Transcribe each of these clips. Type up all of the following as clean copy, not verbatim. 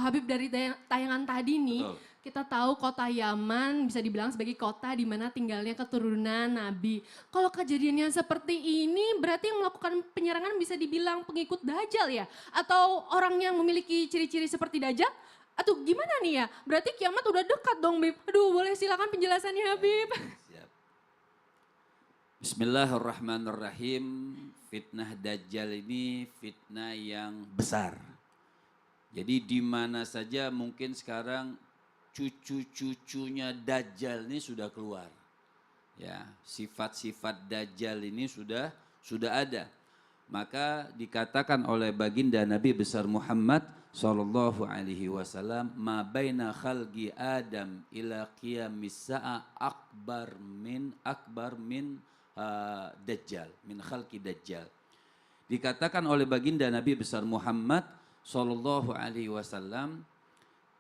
Habib dari tayangan tadi nih, Betul. kita tahu kota Yaman bisa dibilang sebagai kota di mana tinggalnya keturunan Nabi. Kalau kejadiannya seperti ini berarti yang melakukan penyerangan bisa dibilang pengikut Dajjal ya? Atau orang yang memiliki ciri-ciri seperti Dajjal? Atau gimana nih ya? Berarti kiamat udah dekat dong Bib. Aduh boleh silakan penjelasannya Habib. Siap. Bismillahirrahmanirrahim. Fitnah Dajjal ini fitnah yang besar. Jadi di mana saja mungkin sekarang cucu-cucunya Dajjal ini sudah keluar. Ya, sifat-sifat Dajjal ini sudah ada. Maka dikatakan oleh baginda Nabi besar Muhammad sallallahu alaihi wasallam, ma baina khalqi Adam ila qiyamis sa'a akbar min Dajjal, min khalqi Dajjal. Dikatakan oleh baginda Nabi besar Muhammad sallallahu alaihi wasallam,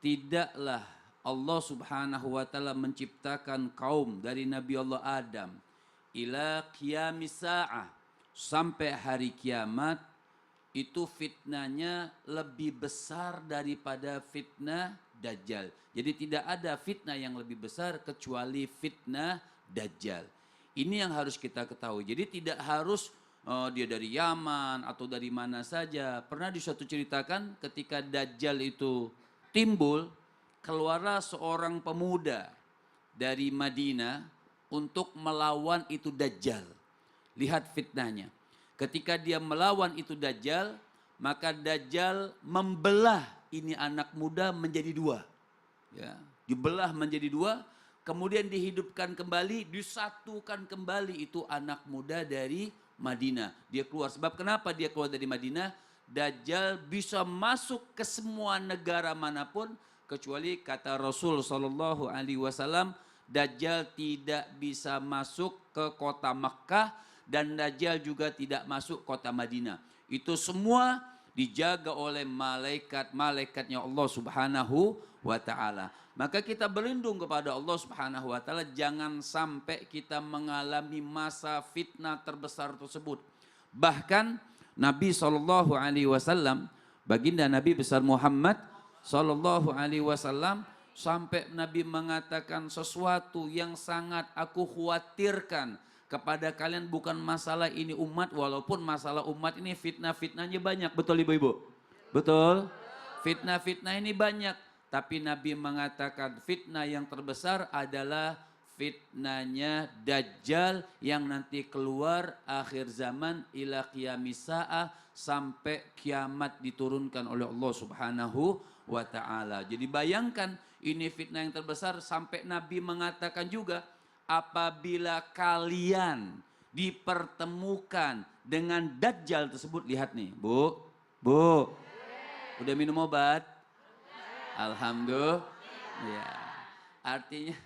tidaklah Allah subhanahu wa ta'ala menciptakan kaum dari Nabi Allah Adam ila qiyamis sa'ah, sampai hari kiamat itu fitnahnya lebih besar daripada fitnah Dajjal. Jadi tidak ada fitnah yang lebih besar kecuali fitnah Dajjal. Ini yang harus kita ketahui. Jadi tidak harus dia dari Yaman atau dari mana saja. Pernah di suatu ceritakan ketika Dajjal itu timbul, keluarlah seorang pemuda dari Madinah untuk melawan itu Dajjal. Lihat fitnahnya. Ketika dia melawan itu Dajjal, maka Dajjal membelah ini anak muda menjadi dua. Ya, dibelah menjadi dua, kemudian dihidupkan kembali, disatukan kembali itu anak muda dari Madinah. Dia keluar. Sebab kenapa dia keluar dari Madinah? Dajjal bisa masuk ke semua negara manapun, kecuali kata Rasul sallallahu alaihi wasallam, Dajjal tidak bisa masuk ke kota Makkah dan Dajjal juga tidak masuk kota Madinah. Itu semua dijaga oleh malaikat-malaikatnya Allah subhanahu wa ta'ala. Maka kita berlindung kepada Allah subhanahu wa ta'ala, jangan sampai kita mengalami masa fitnah terbesar tersebut. Bahkan Nabi SAW, baginda Nabi besar Muhammad SAW, sampai Nabi mengatakan sesuatu yang sangat aku khawatirkan kepada kalian, bukan masalah ini umat, walaupun masalah umat ini fitnah-fitnahnya banyak. Betul ibu-ibu? Betul? Fitnah-fitnah ini banyak. Tapi Nabi mengatakan fitnah yang terbesar adalah fitnahnya Dajjal yang nanti keluar akhir zaman ila qiyamis sa'ah, sampai kiamat diturunkan oleh Allah subhanahu wa ta'ala. Jadi bayangkan ini fitnah yang terbesar sampai Nabi mengatakan juga, apabila kalian dipertemukan dengan Dajjal tersebut, lihat nih bu, udah minum obat? Alhamdulillah. Ya. Artinya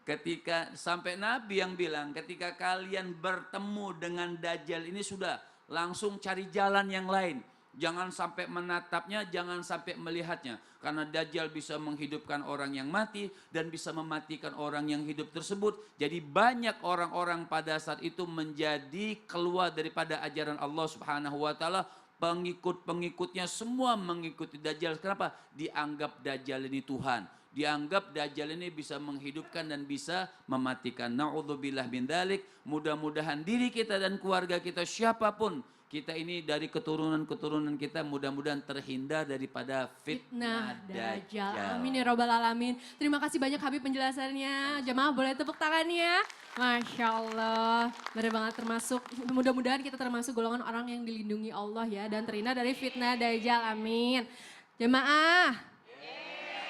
ketika sampai Nabi yang bilang ketika kalian bertemu dengan Dajjal ini sudah langsung cari jalan yang lain. Jangan sampai menatapnya, jangan sampai melihatnya. Karena Dajjal bisa menghidupkan orang yang mati dan bisa mematikan orang yang hidup tersebut. Jadi banyak orang-orang pada saat itu menjadi keluar daripada ajaran Allah subhanahu wa ta'ala. Pengikut-pengikutnya semua mengikuti Dajjal. Kenapa? Dianggap Dajjal ini Tuhan. Dianggap Dajjal ini bisa menghidupkan dan bisa mematikan. Na'udzubillah min dzalik. Mudah-mudahan diri kita dan keluarga kita, siapapun kita ini dari keturunan-keturunan kita, mudah-mudahan terhindar daripada fitnah Dajjal. Amin ya robbal alamin. Terima kasih banyak Habib penjelasannya. Jemaah boleh tepuk tangannya. Masya Allah. Benar banget, termasuk mudah-mudahan kita termasuk golongan orang yang dilindungi Allah ya. Dan terhindar dari fitnah Dajjal. Amin. Jemaah.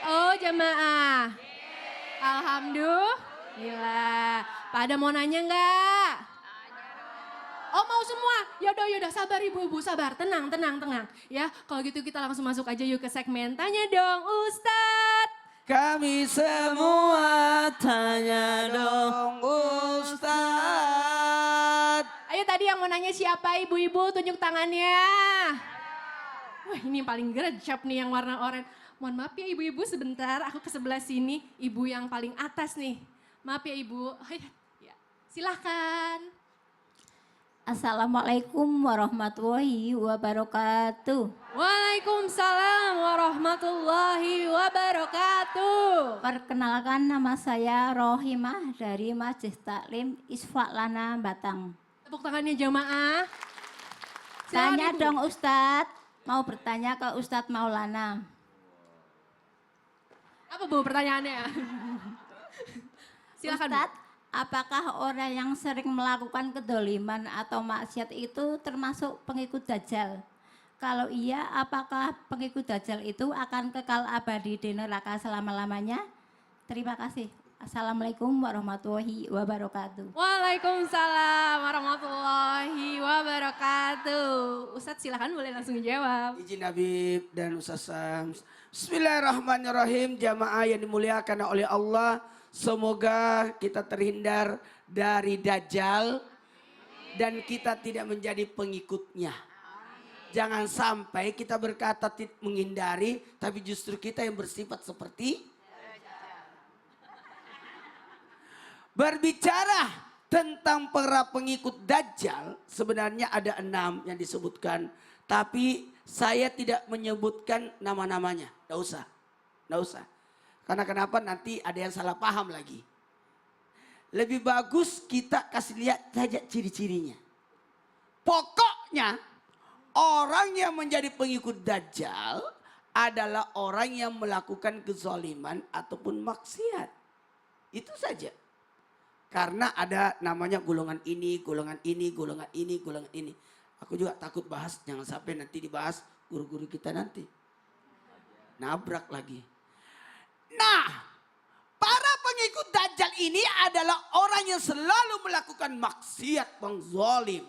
Oh jemaah. Alhamdulillah. Pada mau nanya enggak? Oh mau semua? Yaudah sabar ibu-ibu, sabar, tenang. Ya kalau gitu kita langsung masuk aja yuk ke segmen Tanya Dong Ustadz. Kami semua tanya dong Ustadz. Ayo tadi yang mau nanya siapa ibu-ibu, tunjuk tangannya. Wah ini yang paling gercep nih yang warna oranye. Mohon maaf ya ibu-ibu sebentar, aku ke sebelah sini. Ibu yang paling atas nih. Maaf ya ibu. Ya, silahkan. Assalamualaikum warahmatullahi wabarakatuh. Waalaikumsalam warahmatullahi wabarakatuh. Perkenalkan, nama saya Rohimah dari Majelis Taklim Isfak Lana Batang. Tepuk tangannya jamaah. Silakan, Tanya Ibu. dong Ustadz, mau bertanya ke Ustadz Maulana. Apa Bu pertanyaannya? Silakan. Bu. Ustadz, apakah orang yang sering melakukan kedoliman atau maksiat itu termasuk pengikut Dajjal? Kalau iya, apakah pengikut Dajjal itu akan kekal abadi di neraka selama-lamanya? Terima kasih. Assalamualaikum warahmatullahi wabarakatuh. Waalaikumsalam warahmatullahi wabarakatuh. Ustadz silakan boleh langsung jawab. Izin Habib dan Ustaz Sams. Bismillahirrahmanirrahim. Jamaah yang dimuliakan oleh Allah. Semoga kita terhindar dari Dajjal dan kita tidak menjadi pengikutnya. Jangan sampai kita berkata menghindari, tapi justru kita yang bersifat seperti berbicara tentang para pengikut Dajjal. Sebenarnya ada 6 yang disebutkan, tapi saya tidak menyebutkan nama-namanya. Nggak usah, nggak usah. Karena kenapa nanti ada yang salah paham lagi. Lebih bagus kita kasih lihat saja ciri-cirinya. Pokoknya orang yang menjadi pengikut Dajjal adalah orang yang melakukan kezaliman ataupun maksiat. Itu saja. Karena ada namanya golongan ini, golongan ini, golongan ini, golongan ini. Aku juga takut bahas, jangan sampai nanti dibahas guru-guru kita nanti. Nabrak lagi. Nah, para pengikut Dajjal ini adalah orang yang selalu melakukan maksiat, pengzalim.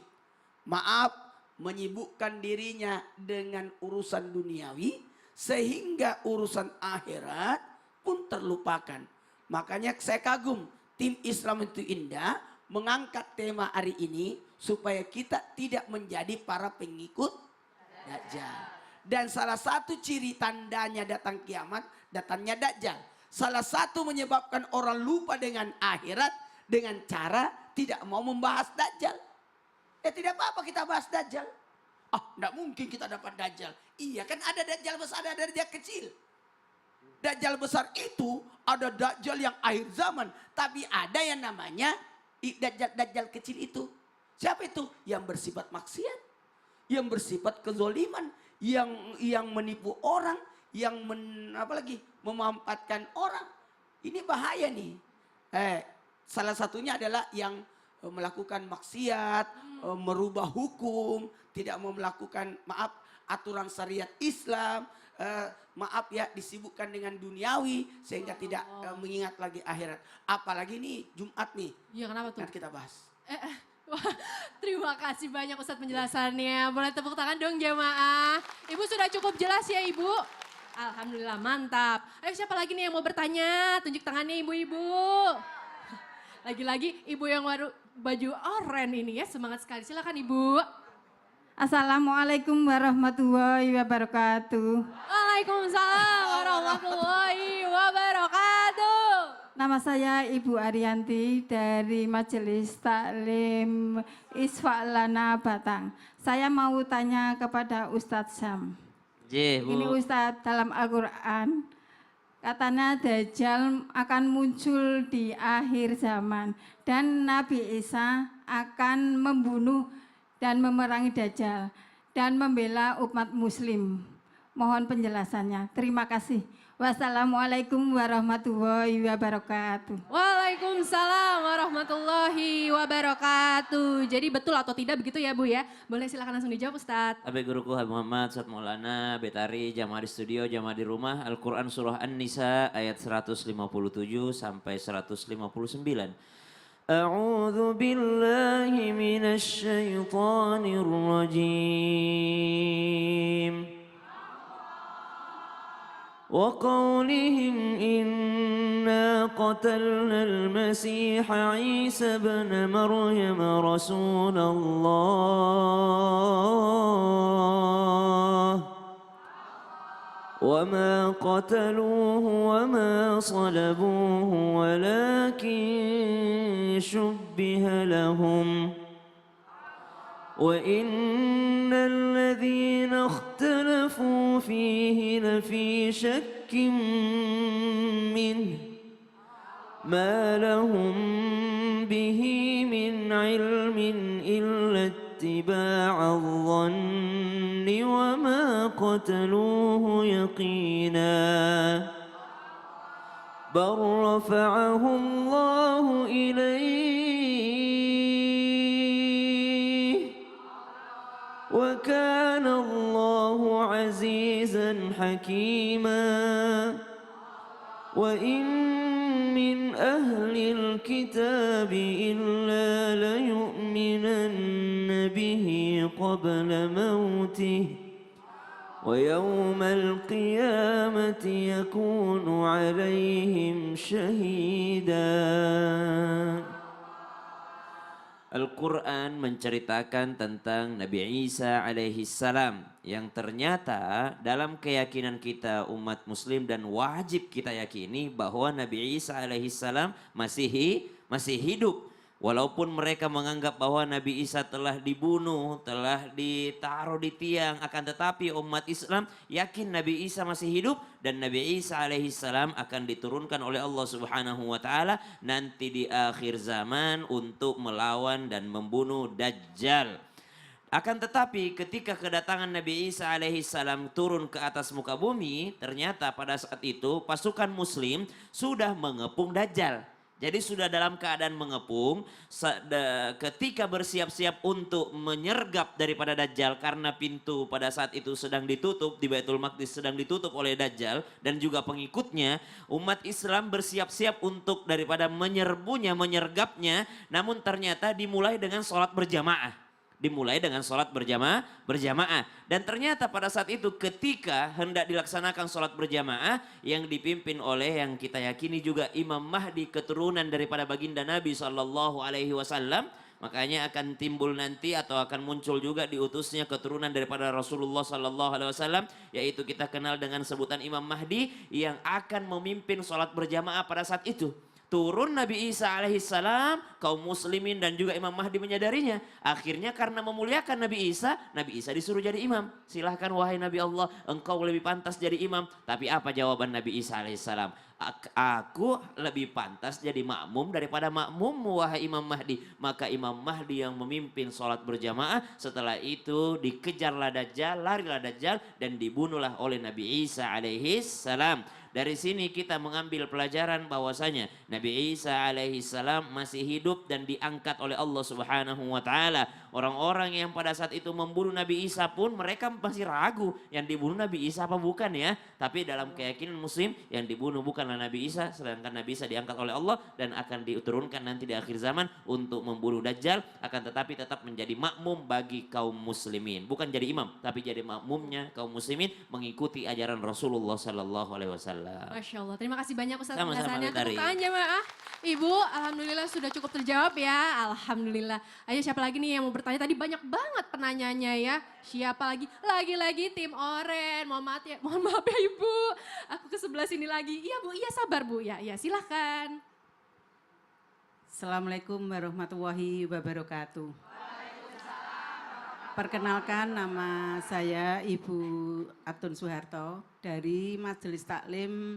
Maaf, menyibukkan dirinya dengan urusan duniawi sehingga urusan akhirat pun terlupakan. Makanya saya kagum tim Islam itu indah mengangkat tema hari ini supaya kita tidak menjadi para pengikut Dajjal. Dan salah satu ciri tandanya datang kiamat, datangnya Dajjal. Salah satu menyebabkan orang lupa dengan akhirat dengan cara tidak mau membahas Dajjal. Ya tidak apa-apa kita bahas Dajjal. Ah, tidak mungkin kita dapat Dajjal. Iya kan ada Dajjal besar, ada Dajjal kecil. Dajjal besar itu ada Dajjal yang akhir zaman. Tapi ada yang namanya Dajjal kecil itu. Siapa itu? Yang bersifat maksiat. Yang bersifat kezoliman. Yang menipu orang. Yang memanfaatkan orang. Ini bahaya nih. Salah satunya adalah yang melakukan maksiat, merubah hukum, tidak mau melakukan aturan syariat Islam, disibukkan dengan duniawi sehingga tidak mengingat lagi akhirat. Apalagi nih Jumat nih. Iya kenapa tuh? Nanti kita bahas. Wah, terima kasih banyak Ustadz penjelasannya. Boleh tepuk tangan dong jamaah. Ibu sudah cukup jelas ya Ibu? Alhamdulillah mantap. Ayo siapa lagi nih yang mau bertanya? Tunjuk tangannya ibu-ibu. Lagi-lagi ibu yang baru baju oranye ini ya, semangat sekali. Silakan Ibu. Assalamualaikum warahmatullahi wabarakatuh. Waalaikumsalam warahmatullahi wabarakatuh. Nama saya Ibu Arianti dari Majelis Taklim Isfak Lana Batang. Saya mau tanya kepada Ustadz Sam. Ini Ustadz, dalam Al-Quran katanya Dajjal akan muncul di akhir zaman dan Nabi Isa akan membunuh dan memerangi Dajjal dan membela umat muslim. Mohon penjelasannya. Terima kasih. Wassalamualaikum warahmatullahi wabarakatuh. Waalaikumsalam warahmatullahi wabarakatuh. Jadi betul atau tidak begitu ya Bu ya? Boleh silakan langsung dijawab Ustadz. Abe guruku Habib Muhammad, Ustadz Maulana, Betari, jamaah di studio, jamaah di rumah. Al-Quran surah An-Nisa ayat 157 sampai 159. A'udzu billahi minasy syaithanir rajim. وقولهم إنا قتلنا المسيح عيسى ابن مريم رسول الله وما قتلوه وما صلبوه ولكن شبه لهم وإن الذين اختلفوا فيه لفي شك منه ما لهم به من علم إلا اتباع الظن وما قتلوه يقينا بل رفعه الله إليه وكان الله عزيزا حكيما وإن من أهل الكتاب إلا ليؤمنن به قبل موته ويوم القيامة يكون عليهم شهيدا. Al-Quran menceritakan tentang Nabi Isa alaihi salam yang ternyata dalam keyakinan kita umat muslim dan wajib kita yakini bahwa Nabi Isa alaihi salam masih hidup. Walaupun mereka menganggap bahwa Nabi Isa telah dibunuh, telah ditaruh di tiang, akan tetapi umat Islam yakin Nabi Isa masih hidup dan Nabi Isa alaihi salam akan diturunkan oleh Allah Subhanahu wa taala nanti di akhir zaman untuk melawan dan membunuh Dajjal. Akan tetapi ketika kedatangan Nabi Isa alaihi salam turun ke atas muka bumi, ternyata pada saat itu pasukan muslim sudah mengepung Dajjal. Jadi sudah dalam keadaan mengepung, ketika bersiap-siap untuk menyergap daripada Dajjal karena pintu pada saat itu sedang ditutup, di Baitul Maqdis sedang ditutup oleh Dajjal dan juga pengikutnya, umat Islam bersiap-siap untuk daripada menyerbunya, menyergapnya, namun ternyata dimulai dengan sholat berjamaah. Dimulai dengan sholat berjamaah. Dan ternyata pada saat itu ketika hendak dilaksanakan sholat berjamaah yang dipimpin oleh yang kita yakini juga Imam Mahdi keturunan daripada baginda Nabi SAW. Makanya akan timbul nanti atau akan muncul juga diutusnya keturunan daripada Rasulullah SAW. Yaitu kita kenal dengan sebutan Imam Mahdi yang akan memimpin sholat berjamaah pada saat itu. Turun Nabi Isa alaihissalam, kaum muslimin dan juga Imam Mahdi menyadarinya. Akhirnya karena memuliakan Nabi Isa disuruh jadi imam. Silahkan wahai Nabi Allah, engkau lebih pantas jadi imam. Tapi apa jawaban Nabi Isa alaihissalam? Aku lebih pantas jadi makmum daripada makmum wahai Imam Mahdi. Maka Imam Mahdi yang memimpin sholat berjamaah. Setelah itu dikejarlah Dajjal, larilah Dajjal dan dibunuhlah oleh Nabi Isa alaihissalam. Dari sini kita mengambil pelajaran bahwasanya Nabi Isa alaihissalam masih hidup dan diangkat oleh Allah Subhanahu wa taala. Orang-orang yang pada saat itu membunuh Nabi Isa pun mereka masih ragu yang dibunuh Nabi Isa apa bukan ya. Tapi dalam keyakinan muslim yang dibunuh bukanlah Nabi Isa, sedangkan Nabi Isa diangkat oleh Allah dan akan diturunkan nanti di akhir zaman untuk membunuh Dajjal, akan tetapi tetap menjadi makmum bagi kaum muslimin. Bukan jadi imam, tapi jadi makmumnya kaum muslimin mengikuti ajaran Rasulullah sallallahu alaihi wasallam. Masya Allah, terima kasih banyak Ustaz Sama-sama, penjelasannya. Betari. Tepuk tangan jemaah. Ibu, alhamdulillah sudah cukup terjawab ya. Alhamdulillah. Ayo siapa lagi nih yang mau bertanya? Tadi banyak banget penanyanya ya. Siapa lagi? Lagi-lagi tim Oren. Mohon maaf ya Ibu. Aku ke sebelah sini lagi. Iya Bu, iya sabar Bu. Ya silahkan. Assalamualaikum warahmatullahi wabarakatuh. Perkenalkan nama saya Ibu Atun Soeharto dari Majelis Taklim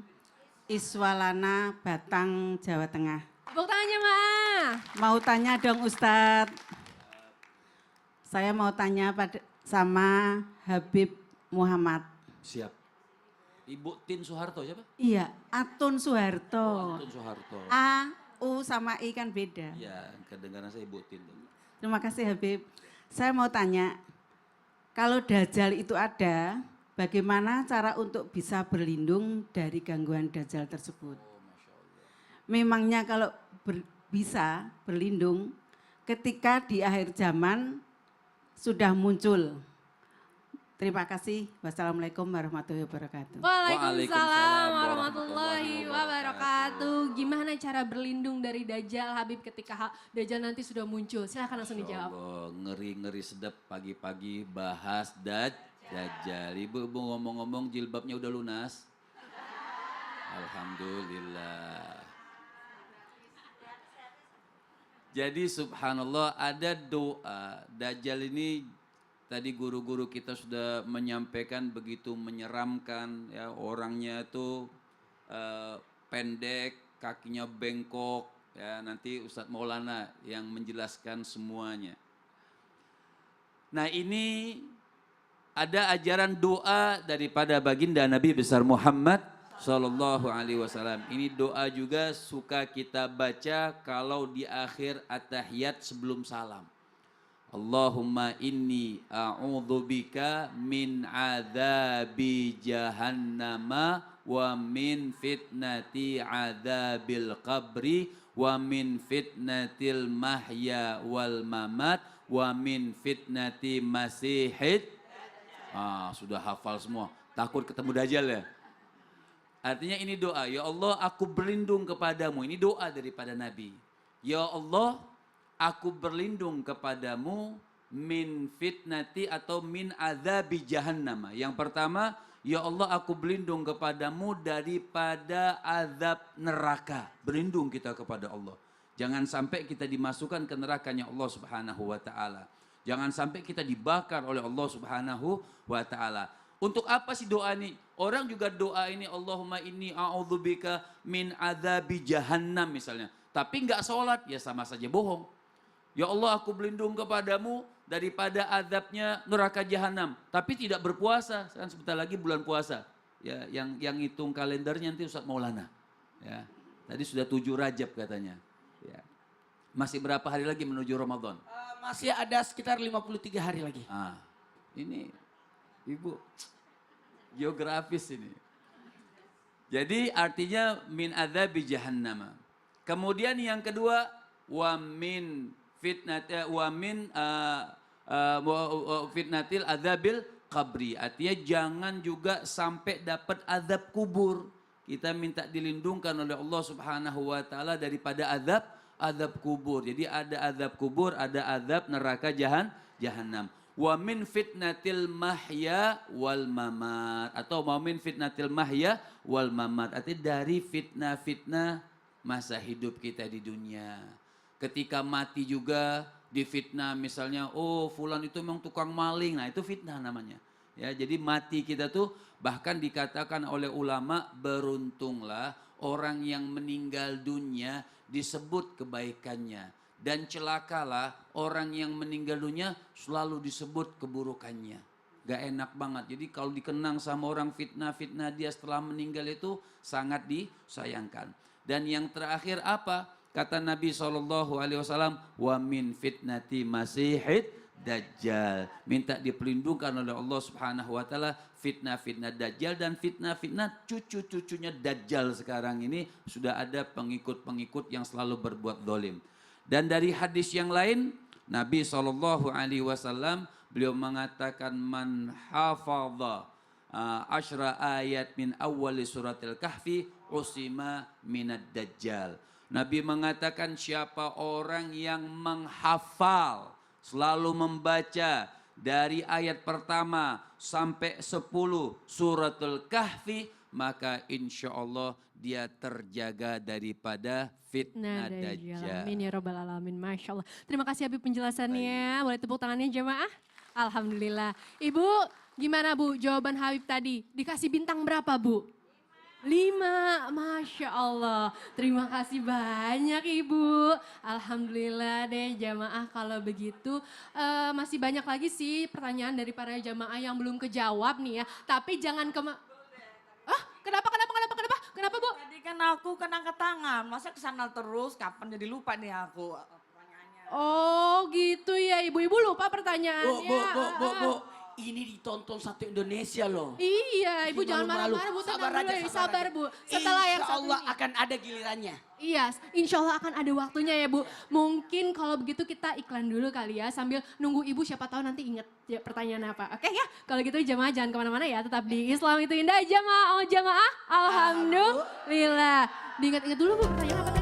Iswalana Batang, Jawa Tengah. Tepuk tangan jemaah. Mau tanya dong Ustadz. Saya mau tanya sama Habib Muhammad. Siap. Ibu Tin Soeharto siapa? Iya, Atun Soeharto. Tin Soeharto. A, U sama I kan beda. Ya, kedengaran saya Ibu Tin. Terima kasih Habib. Saya mau tanya, kalau Dajjal itu ada, bagaimana cara untuk bisa berlindung dari gangguan Dajjal tersebut? Memangnya kalau bisa berlindung ketika di akhir zaman sudah muncul. Terima kasih. Wassalamualaikum warahmatullahi wabarakatuh. Waalaikumsalam warahmatullahi wabarakatuh. Gimana cara berlindung dari Dajjal Habib ketika Dajjal nanti sudah muncul? Silahkan langsung dijawab. Allah, ngeri-ngeri sedap pagi-pagi bahas Dajjal. Ibu ngomong-ngomong jilbabnya udah lunas? Alhamdulillah. Jadi subhanallah ada doa. Dajjal ini tadi guru-guru kita sudah menyampaikan begitu menyeramkan ya, orangnya itu pendek, kakinya bengkok ya, nanti Ustadz Maulana yang menjelaskan semuanya. Nah, ini ada ajaran doa daripada baginda Nabi besar Muhammad Sallallahu Alaihi Wasallam. Ini doa juga suka kita baca kalau di akhir at-tahiyat sebelum salam. Allahumma inni a'udzubika min adzabi jahannama wa min fitnati adzabil qabri wa min fitnatil mahya wal mamat wa min fitnati masihid. Sudah hafal semua. Takut ketemu Dajjal ya. Artinya ini doa, ya Allah aku berlindung kepadamu. Ini doa daripada Nabi. Ya Allah aku berlindung kepadamu min fitnati atau min azabi jahannam. Yang pertama, ya Allah aku berlindung kepadamu daripada azab neraka. Berlindung kita kepada Allah. Jangan sampai kita dimasukkan ke nerakanya Allah Subhanahu wa taala. Jangan sampai kita dibakar oleh Allah Subhanahu wa taala. Untuk apa sih doa ini? Orang juga doa ini Allahumma inni a'udzubika min azabi jahannam misalnya. Tapi enggak sholat, ya sama saja bohong. Ya Allah aku berlindung kepadamu daripada azabnya neraka jahanam. Tapi tidak berpuasa, kan sebentar lagi bulan puasa. Ya, yang hitung kalendernya nanti Ustadz Maulana. Ya, tadi sudah 7 Rajab katanya. Ya. Masih berapa hari lagi menuju Ramadan? Masih ada sekitar 53 hari lagi. Ini Ibu geografis ini. Jadi artinya min adzabi jahannam. Kemudian yang kedua wa min fitnatil adzabil qabri. Artinya jangan juga sampai dapat azab kubur. Kita minta dilindungkan oleh Allah Subhanahu wa taala daripada azab kubur. Jadi ada azab kubur, ada azab neraka jahanam. Wa min fitnatil mahya wal mamat, atau wa min fitnatil mahya wal mamat. Artinya dari fitnah-fitnah masa hidup kita di dunia. Ketika mati juga difitnah, misalnya fulan itu memang tukang maling. Nah, itu fitnah namanya. Ya, jadi mati kita tuh bahkan dikatakan oleh ulama, beruntunglah orang yang meninggal dunia disebut kebaikannya, dan celakalah orang yang meninggal dunia selalu disebut keburukannya. Gak enak banget. Jadi kalau dikenang sama orang fitnah dia setelah meninggal itu sangat disayangkan. Dan yang terakhir apa? Kata Nabi SAW, wa min fitnati masihid dajjal. Minta diperlindungkan oleh Allah Subhanahu wa taala fitnah-fitnah dajjal, dan fitnah-fitnah cucu-cucunya dajjal sekarang ini sudah ada pengikut-pengikut yang selalu berbuat zalim. Dan dari hadis yang lain, Nabi SAW beliau mengatakan man hafadha asyra ayat min awwali suratil kahfi usima minad dajjal. Nabi mengatakan siapa orang yang menghafal, selalu membaca dari ayat pertama sampai 10 suratul kahfi, maka insya Allah dia terjaga daripada fitnah dajjal. Amin ya rabbal alamin. Masya Allah. Terima kasih Habib penjelasannya. Boleh tepuk tangannya jemaah? Alhamdulillah. Ibu gimana Bu jawaban Habib tadi? Dikasih bintang berapa Bu? 5, Masya Allah. Terima kasih banyak Ibu. Alhamdulillah deh jamaah kalau begitu. Masih banyak lagi sih pertanyaan dari para jamaah yang belum kejawab nih ya. Tapi jangan Kenapa Bu? Tadi kan aku angkat tangan, masa kesana terus, kapan jadi lupa nih aku pertanyaannya. Oh gitu ya Ibu lupa pertanyaannya. Bu. Ini ditonton satu Indonesia loh. Iya, Ibu jangan marah-marah Bu, tenang dulu, sabar Bu. Setelah yang satu Allah ini. akan ada gilirannya. Iya, insya Allah akan ada waktunya ya Bu. Mungkin kalau begitu kita iklan dulu kali ya, sambil nunggu Ibu siapa tahu nanti inget ya, pertanyaan apa. Oke ya, kalau gitu jamaah jangan kemana-mana ya, tetap di Islam itu Indah jamaah. Alhamdulillah. Diingat-ingat dulu Bu pertanyaan apa